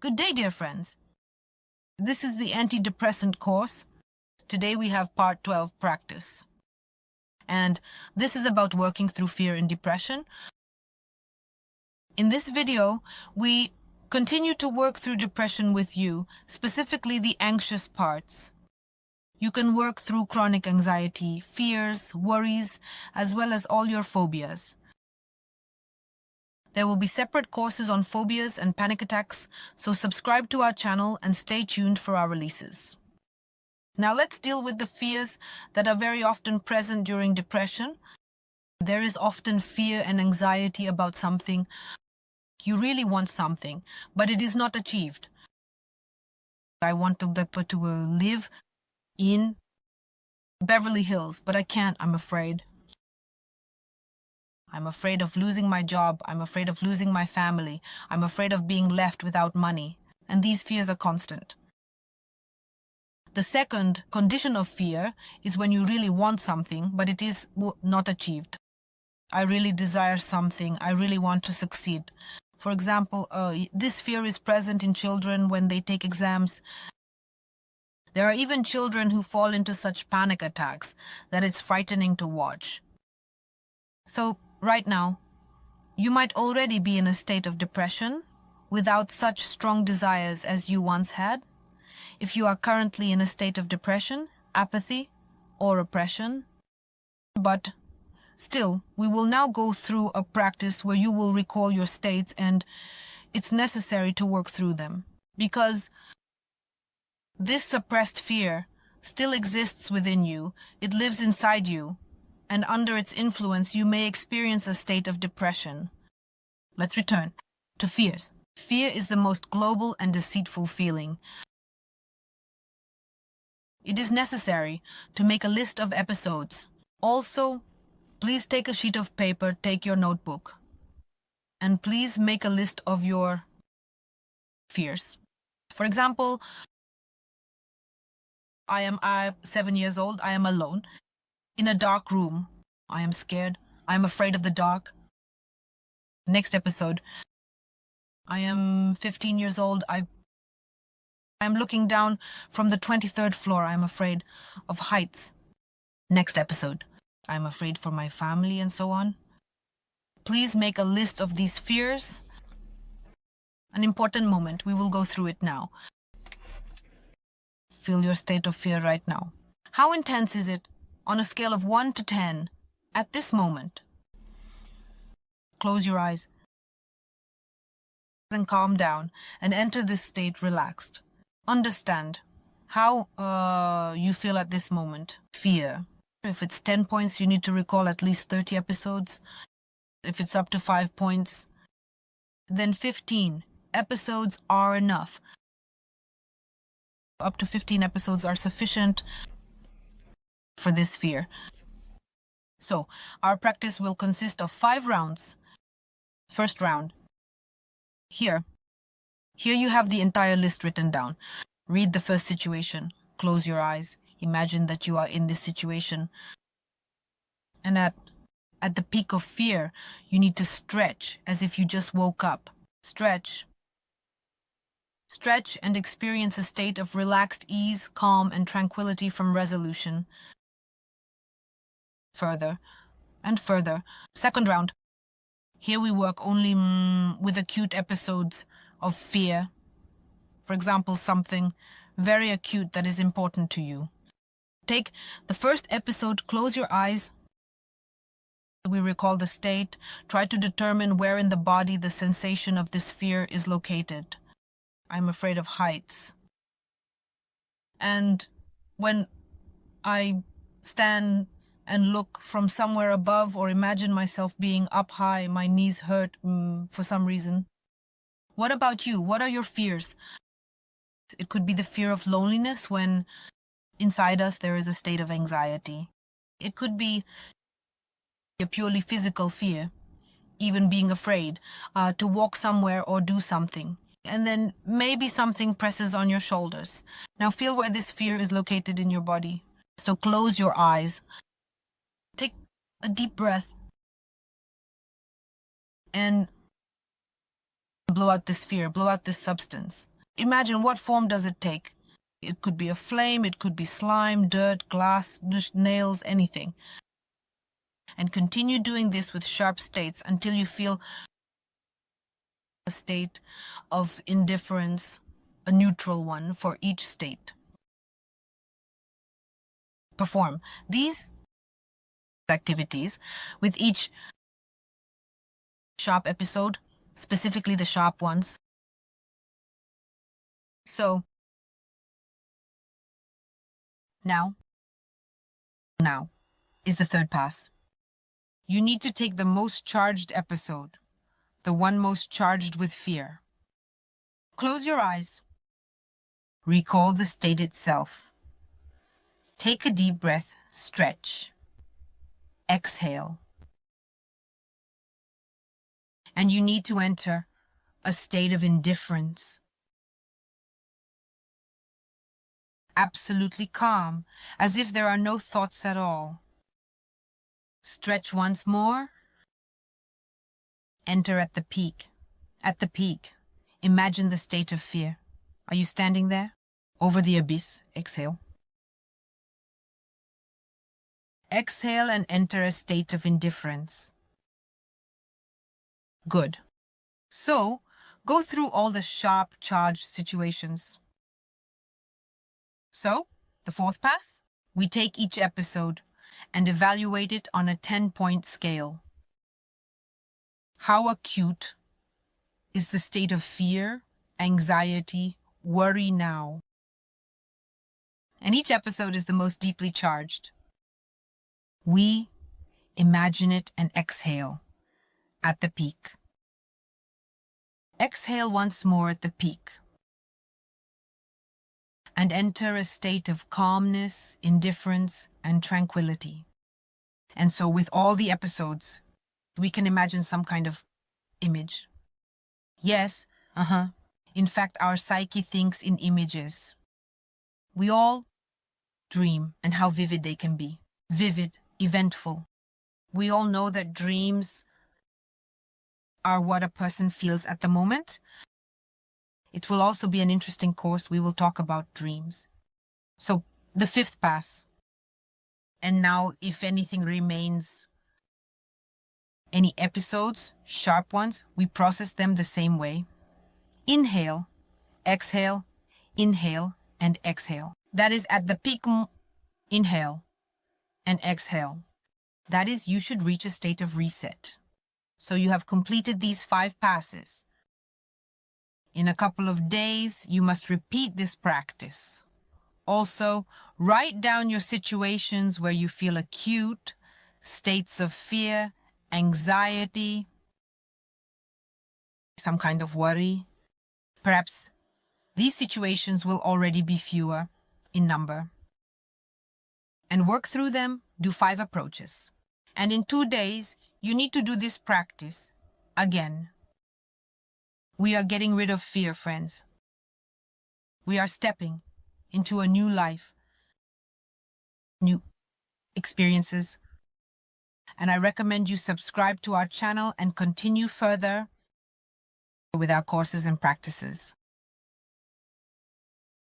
Good day, dear friends. This is the antidepressant course. Today we have part 12 practice. And this is about working through fear and depression. In this video, we continue to work through depression with you, specifically the anxious parts. You can work through chronic anxiety, fears, worries, as well as all your phobias. There will be separate courses on phobias and panic attacks, so subscribe to our channel and stay tuned for our releases. Now let's deal with the fears that are very often present during depression. There is often fear and anxiety about something. You really want something, but it is not achieved. I want to live in Beverly Hills, but I can't, I'm afraid. I'm afraid of losing my job. I'm afraid of losing my family. I'm afraid of being left without money. And these fears are constant. The second condition of fear is when you really want something, but it is not achieved. I really desire something. I really want to succeed. For example, this fear is present in children when they take exams. There are even children who fall into such panic attacks that it's frightening to watch. So, right now, you might already be in a state of depression without such strong desires as you once had. If you are currently in a state of depression, apathy, or oppression, but still, we will now go through a practice where you will recall your states, and it's necessary to work through them because this suppressed fear still exists within you. It lives inside you. And under its influence, you may experience a state of depression. Let's return to fears. Fear is the most global and deceitful feeling. It is necessary to make a list of episodes. Also, please take a sheet of paper, take your notebook, and please make a list of your fears. For example, I am 7 years old. I am alone. In a dark room. I am scared. I am afraid of the dark. Next episode. I am 15 years old. I am looking down from the 23rd floor. I am afraid of heights. Next episode. I am afraid for my family and so on. Please make a list of these fears. An important moment. We will go through it now. Feel your state of fear right now. How intense is it? On a scale of 1 to 10, at this moment. Close your eyes and calm down and enter this state relaxed. Understand how you feel at this moment. Fear. If it's 10 points, you need to recall at least 30 episodes. If it's up to 5 points, then 15 episodes are enough. Up to 15 episodes are sufficient for this fear. So, our practice will consist of 5 rounds. First round. Here you have the entire list written down. Read the first situation. Close your eyes. Imagine that you are in this situation. And at the peak of fear, you need to stretch as if you just woke up. Stretch. Stretch and experience a state of relaxed ease, calm, and tranquility from resolution. Further and further. Second round. Here we work only with acute episodes of fear. For example, something very acute that is important to you. Take the first episode, close your eyes. We recall the state. Try to determine where in the body the sensation of this fear is located. I'm afraid of heights. And when I stand and look from somewhere above or imagine myself being up high, my knees hurt for some reason. What about you? What are your fears? It could be the fear of loneliness when inside us there is a state of anxiety. It could be a purely physical fear, even being afraid to walk somewhere or do something. And then maybe something presses on your shoulders. Now feel where this fear is located in your body. So close your eyes. Take a deep breath and blow out this fear, blow out this substance. Imagine, what form does it take? It could be a flame, it could be slime, dirt, glass, nails, anything. And continue doing this with sharp states until you feel a state of indifference, a neutral one for each state. Perform these activities with each sharp episode, specifically the sharp ones. So, now is the third pass. You need to take the most charged episode, the one most charged with fear. Close your eyes. Recall the state itself. Take a deep breath, stretch. Exhale. And you need to enter a state of indifference. Absolutely calm, as if there are no thoughts at all. Stretch once more. Enter at the peak. At the peak, imagine the state of fear. Are you standing there? Over the abyss. Exhale. Exhale and enter a state of indifference. Good. So, go through all the sharp, charged situations. So, the fourth pass? We take each episode and evaluate it on a 10-point scale. How acute is the state of fear, anxiety, worry now? And each episode is the most deeply charged. We imagine it and exhale at the peak. Exhale once more at the peak. And enter a state of calmness, indifference, and tranquility. And so with all the episodes, we can imagine some kind of image. Yes, in fact, our psyche thinks in images. We all dream, and how vivid they can be. Vivid, eventful. We all know that dreams are what a person feels at the moment. It will also be an interesting course. We will talk about dreams. So, the fifth pass. And now, if anything remains, any episodes, sharp ones, we process them the same way. Inhale, exhale, and exhale. That is at the peak, inhale and exhale. That is, you should reach a state of reset. So you have completed these 5 passes. In a couple of days, you must repeat this practice. Also, write down your situations where you feel acute, states of fear, anxiety, some kind of worry. Perhaps these situations will already be fewer in number. And work through them, do 5 approaches. And in 2 days, you need to do this practice again. We are getting rid of fear, friends. We are stepping into a new life, new experiences. And I recommend you subscribe to our channel and continue further with our courses and practices.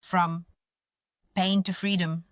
From pain to freedom.